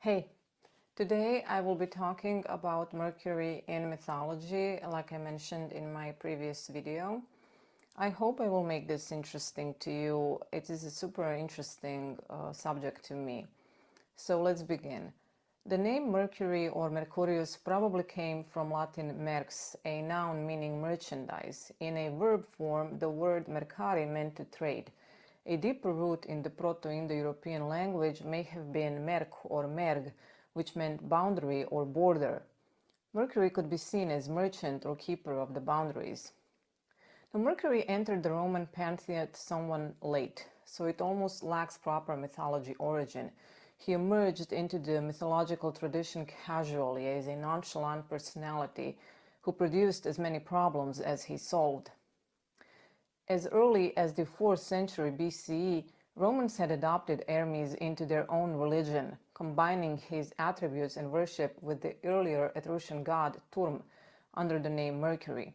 Hey, today I will be talking about Mercury in mythology, like I mentioned in my previous video. I hope I will make this interesting to you. It is a super interesting subject to me. So let's begin. The name Mercury or Mercurius probably came from Latin merx, a noun meaning merchandise. In a verb form, the word mercari meant to trade. A deeper root in the Proto-Indo-European language may have been merc or merg, which meant boundary or border. Mercury could be seen as merchant or keeper of the boundaries. Now, Mercury entered the Roman pantheon somewhat late, so it almost lacks proper mythology origin. He emerged into the mythological tradition casually as a nonchalant personality who produced as many problems as he solved. As early as the 4th century BCE, Romans had adopted Hermes into their own religion, combining his attributes and worship with the earlier Etruscan god Turm under the name Mercury.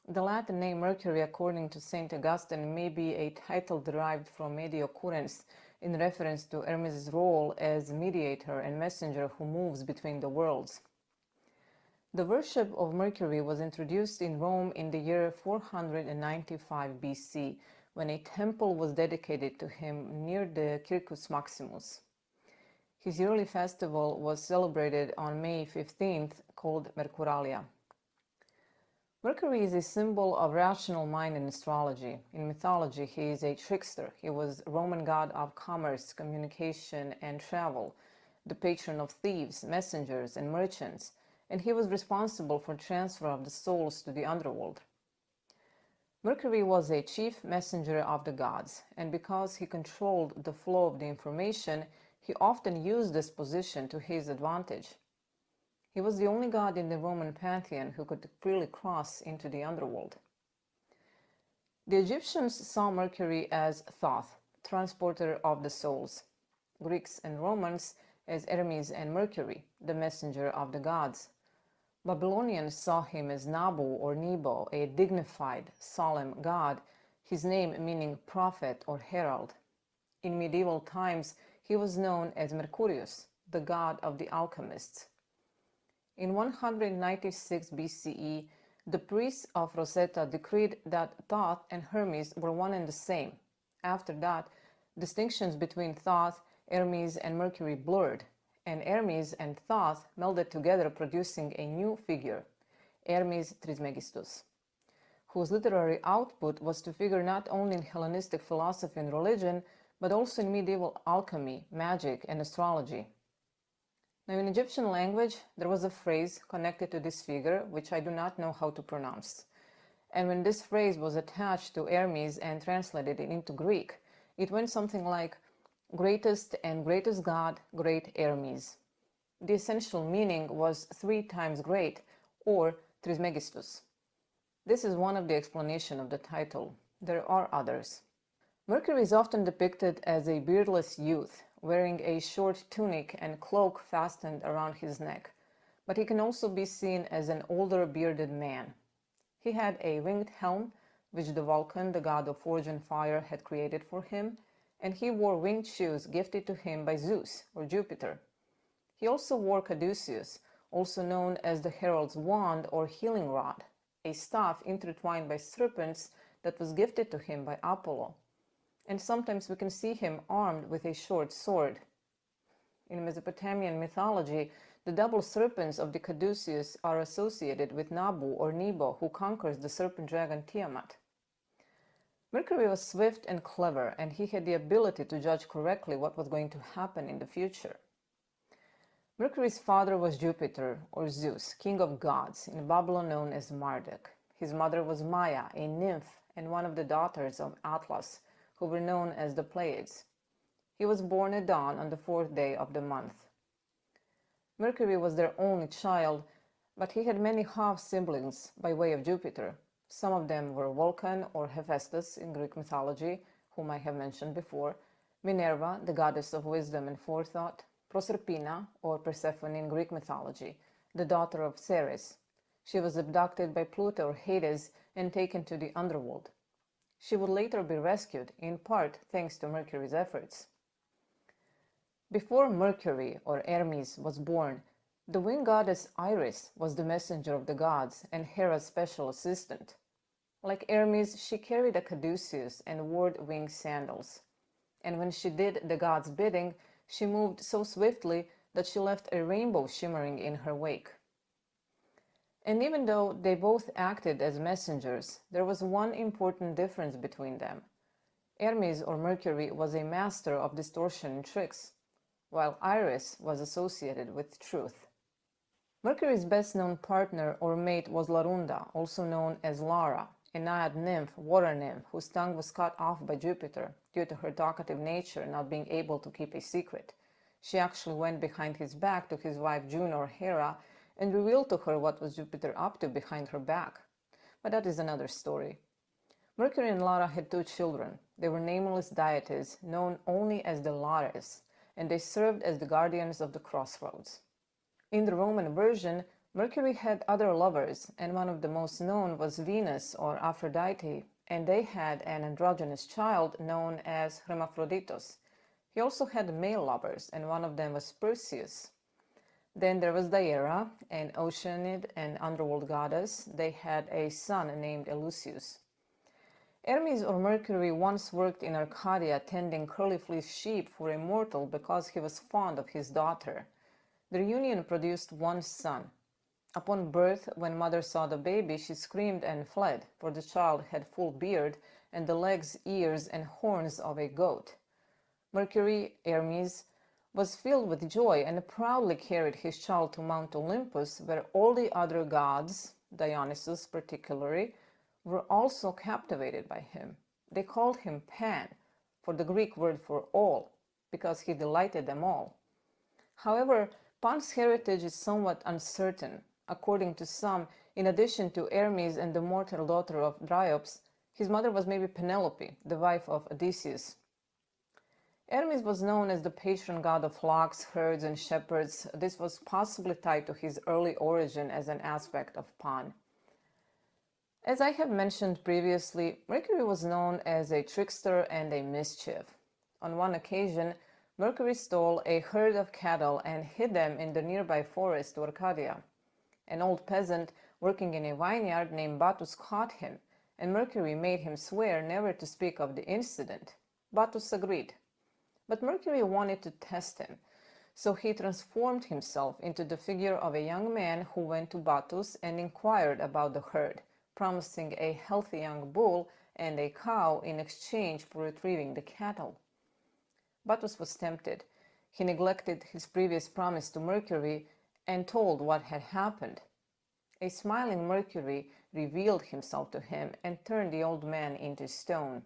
The Latin name Mercury, according to St. Augustine, may be a title derived from medio currens in reference to Hermes' role as mediator and messenger who moves between the worlds. The worship of Mercury was introduced in Rome in the year 495 BC, when a temple was dedicated to him near the Circus Maximus. His yearly festival was celebrated on May 15th, called Mercuralia. Mercury is a symbol of rational mind in astrology. In mythology, he is a trickster. He was Roman god of commerce, communication, and travel, the patron of thieves, messengers, and merchants, and he was responsible for transfer of the souls to the underworld. Mercury was a chief messenger of the gods, and because he controlled the flow of the information, he often used this position to his advantage. He was the only god in the Roman pantheon who could freely cross into the underworld. The Egyptians saw Mercury as Thoth, transporter of the souls. Greeks and Romans as Hermes and Mercury, the messenger of the gods. Babylonians saw him as Nabu or Nebo, a dignified, solemn god, his name meaning prophet or herald. In medieval times, he was known as Mercurius, the god of the alchemists. In 196 BCE, the priests of Rosetta decreed that Thoth and Hermes were one and the same. After that, distinctions between Thoth, Hermes, and Mercury blurred, and Hermes and Thoth melded together, producing a new figure, Hermes Trismegistus, whose literary output was to figure not only in Hellenistic philosophy and religion, but also in medieval alchemy, magic, and astrology. Now, in Egyptian language, there was a phrase connected to this figure, which I do not know how to pronounce. And when this phrase was attached to Hermes and translated into Greek, it went something like, greatest and greatest god, great Hermes. The essential meaning was 3 times great, or Trismegistus. This is one of the explanations of the title. There are others. Mercury is often depicted as a beardless youth, wearing a short tunic and cloak fastened around his neck, but he can also be seen as an older bearded man. He had a winged helm, which the Vulcan, the god of forge and fire, had created for him, and he wore winged shoes gifted to him by Zeus or Jupiter. He also wore caduceus, also known as the herald's wand or healing rod, a staff intertwined by serpents that was gifted to him by Apollo. And sometimes we can see him armed with a short sword. In Mesopotamian mythology, the double serpents of the caduceus are associated with Nabu or Nebo, who conquers the serpent dragon Tiamat. Mercury was swift and clever, and he had the ability to judge correctly what was going to happen in the future. Mercury's father was Jupiter, or Zeus, king of gods, in Babylon known as Marduk. His mother was Maya, a nymph and one of the daughters of Atlas, who were known as the Pleiades. He was born at dawn on the 4th day of the month. Mercury was their only child, but he had many half-siblings by way of Jupiter. Some of them were Vulcan or Hephaestus in Greek mythology, whom I have mentioned before, Minerva, the goddess of wisdom and forethought, Proserpina, or Persephone in Greek mythology, the daughter of Ceres. She was abducted by Pluto or Hades and taken to the underworld. She would later be rescued, in part thanks to Mercury's efforts. Before Mercury, or Hermes, was born, the wind goddess Iris was the messenger of the gods and Hera's special assistant. Like Hermes, she carried a caduceus and wore winged sandals. And when she did the god's bidding, she moved so swiftly that she left a rainbow shimmering in her wake. And even though they both acted as messengers, there was one important difference between them. Hermes, or Mercury, was a master of distortion and tricks, while Iris was associated with truth. Mercury's best-known partner or mate was Larunda, also known as Lara, a naiad nymph, water nymph, whose tongue was cut off by Jupiter due to her talkative nature not being able to keep a secret. She actually went behind his back to his wife Juno or Hera and revealed to her what was Jupiter up to behind her back. But that is another story. Mercury and Lara had 2 children. They were nameless deities, known only as the Lares, and they served as the guardians of the crossroads. In the Roman version, Mercury had other lovers, and one of the most known was Venus or Aphrodite, and they had an androgynous child known as Hermaphroditos. He also had male lovers, and one of them was Perseus. Then there was Diera, an Oceanid and underworld goddess. They had a son named Eleusis. Hermes or Mercury once worked in Arcadia tending curly-fleeced sheep for a mortal because he was fond of his daughter. Their union produced one son. Upon birth, when mother saw the baby, she screamed and fled, for the child had full beard and the legs, ears, and horns of a goat. Mercury, Hermes, was filled with joy and proudly carried his child to Mount Olympus, where all the other gods, Dionysus particularly, were also captivated by him. They called him Pan, for the Greek word for all, because he delighted them all. However, Pan's heritage is somewhat uncertain. According to some, in addition to Hermes and the mortal daughter of Dryops, his mother was maybe Penelope, the wife of Odysseus. Hermes was known as the patron god of flocks, herds, and shepherds. This was possibly tied to his early origin as an aspect of Pan. As I have mentioned previously, Mercury was known as a trickster and a mischief. On one occasion, Mercury stole a herd of cattle and hid them in the nearby forest to Arcadia. An old peasant working in a vineyard named Battus caught him, and Mercury made him swear never to speak of the incident. Battus agreed. But Mercury wanted to test him, so he transformed himself into the figure of a young man who went to Battus and inquired about the herd, promising a healthy young bull and a cow in exchange for retrieving the cattle. Battus was tempted. He neglected his previous promise to Mercury and told what had happened. A smiling Mercury revealed himself to him and turned the old man into stone.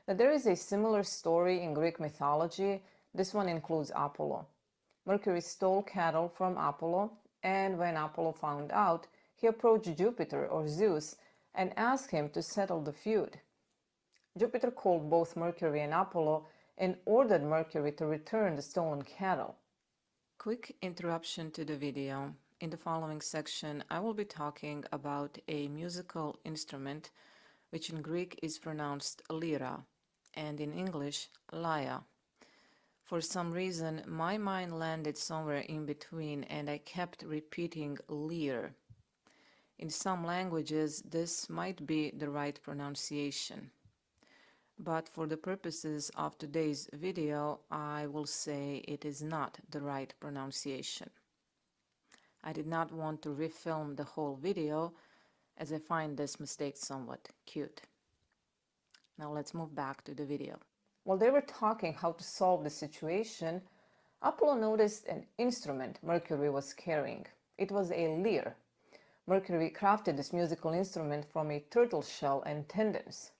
Now, there is a similar story in Greek mythology. This one includes Apollo. Mercury stole cattle from Apollo, and when Apollo found out, he approached Jupiter or Zeus and asked him to settle the feud. Jupiter called both Mercury and Apollo and ordered Mercury to return the stolen cattle. Quick interruption to the video. In the following section, I will be talking about a musical instrument which in Greek is pronounced lyra and in English lyra. For some reason, my mind landed somewhere in between and I kept repeating lyre. In some languages, this might be the right pronunciation. But for the purposes of today's video, I will say it is not the right pronunciation. I did not want to refilm the whole video, as I find this mistake somewhat cute. Now let's move back to the video. While they were talking how to solve the situation, Apollo noticed an instrument Mercury was carrying. It was a lyre. Mercury crafted this musical instrument from a turtle shell and tendons.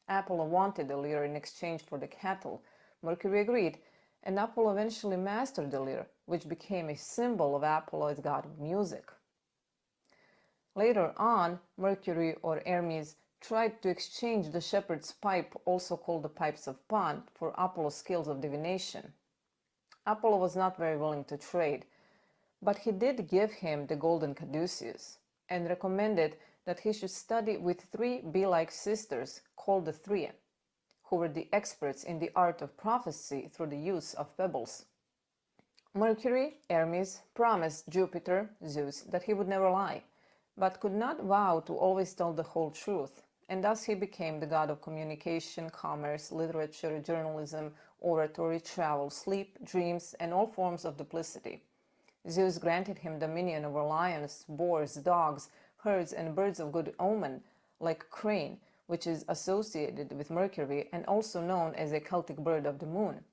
Apollo wanted the lyre in exchange for the cattle. Mercury agreed, and Apollo eventually mastered the lyre, which became a symbol of Apollo as god of music. Later on, Mercury or Hermes tried to exchange the shepherd's pipe, also called the pipes of Pan, for Apollo's skills of divination. Apollo was not very willing to trade, but he did give him the golden caduceus and recommended that he should study with 3 bee-like sisters called the Three, who were the experts in the art of prophecy through the use of pebbles. Mercury, Hermes, promised Jupiter, Zeus, that he would never lie, but could not vow to always tell the whole truth, and thus he became the god of communication, commerce, literature, journalism, oratory, travel, sleep, dreams, and all forms of duplicity. Zeus granted him dominion over lions, boars, dogs, herds, and birds of good omen, like crane, which is associated with Mercury and also known as a Celtic bird of the moon.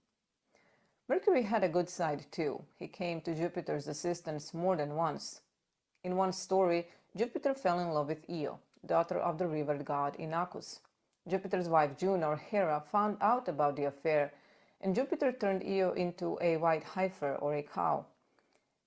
Mercury had a good side too. He came to Jupiter's assistance more than once. In one story, Jupiter fell in love with Io, daughter of the river god Inachus. Jupiter's wife Juno, or Hera, found out about the affair, and Jupiter turned Io into a white heifer, or a cow.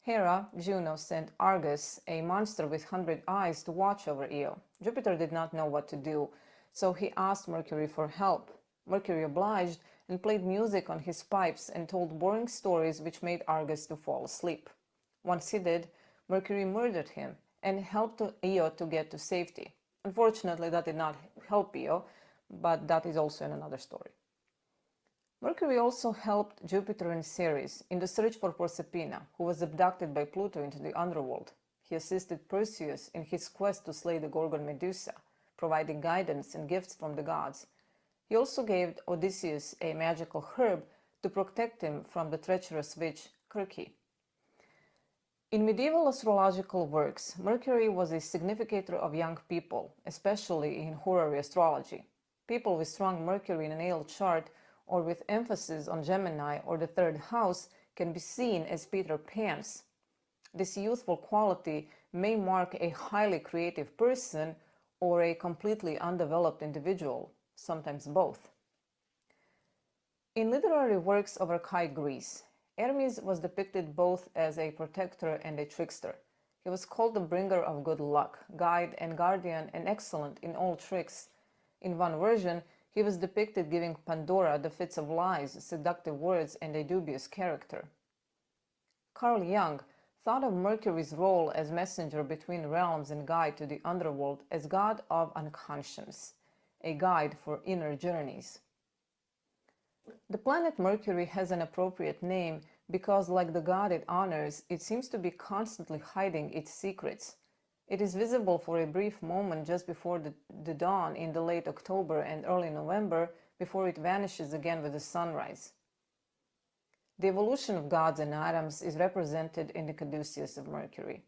Hera, Juno, sent Argus, a monster with 100 eyes, to watch over Io. Jupiter did not know what to do, so he asked Mercury for help. Mercury obliged and played music on his pipes and told boring stories which made Argus to fall asleep. Once he did, Mercury murdered him and helped Io to get to safety. Unfortunately, that did not help Io, but that is also in another story. Mercury also helped Jupiter and Ceres in the search for Proserpina, who was abducted by Pluto into the underworld. He assisted Perseus in his quest to slay the Gorgon Medusa, providing guidance and gifts from the gods. He also gave Odysseus a magical herb to protect him from the treacherous witch Circe. In medieval astrological works, Mercury was a significator of young people, especially in horary astrology. People with strong Mercury in a natal chart, or with emphasis on Gemini or the third house, can be seen as Peter Pans. This youthful quality may mark a highly creative person or a completely undeveloped individual, sometimes both. In literary works of archaic Greece, Hermes was depicted both as a protector and a trickster. He was called the bringer of good luck, guide and guardian, and excellent in all tricks. In one version, he was depicted giving Pandora the fits of lies, seductive words, and a dubious character. Carl Jung thought of Mercury's role as messenger between realms and guide to the underworld as god of unconscious, a guide for inner journeys. The planet Mercury has an appropriate name because, like the god it honors, it seems to be constantly hiding its secrets. It is visible for a brief moment just before the dawn in the late October and early November, before it vanishes again with the sunrise. The evolution of gods and atoms is represented in the caduceus of Mercury.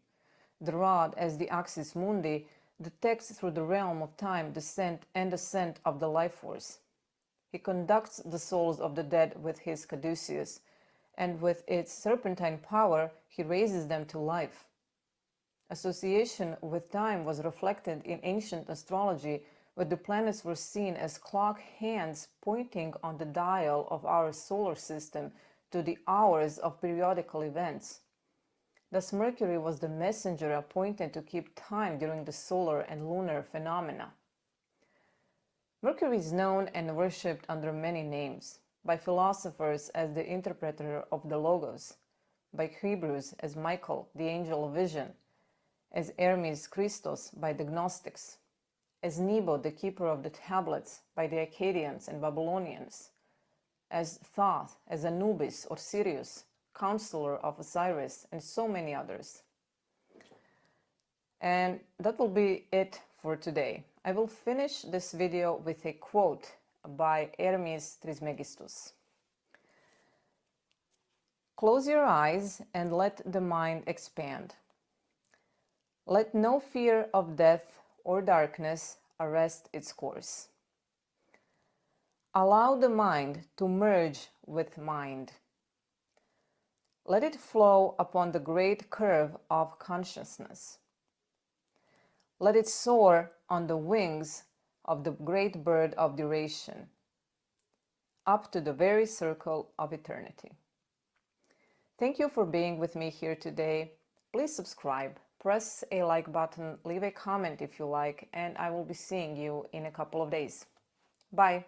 The rod as the axis mundi detects through the realm of time descent and ascent of the life force. He conducts the souls of the dead with his caduceus, and with its serpentine power, he raises them to life. Association with time was reflected in ancient astrology, where the planets were seen as clock hands pointing on the dial of our solar system to the hours of periodical events. Thus, Mercury was the messenger appointed to keep time during the solar and lunar phenomena. Mercury is known and worshipped under many names, by philosophers as the interpreter of the Logos, by Hebrews as Michael, the angel of vision, as Hermes Christos by the Gnostics, as Nebo, the keeper of the tablets, by the Akkadians and Babylonians, as Thoth, as Anubis or Sirius, counselor of Osiris, and so many others. And that will be it for today. I will finish this video with a quote by Hermes Trismegistus. Close your eyes and let the mind expand. Let no fear of death or darkness arrest its course. Allow the mind to merge with mind. Let it flow upon the great curve of consciousness. Let it soar on the wings of the great bird of duration, up to the very circle of eternity. Thank you for being with me here today. Please subscribe, press a like button, leave a comment if you like, and I will be seeing you in a couple of days. Bye.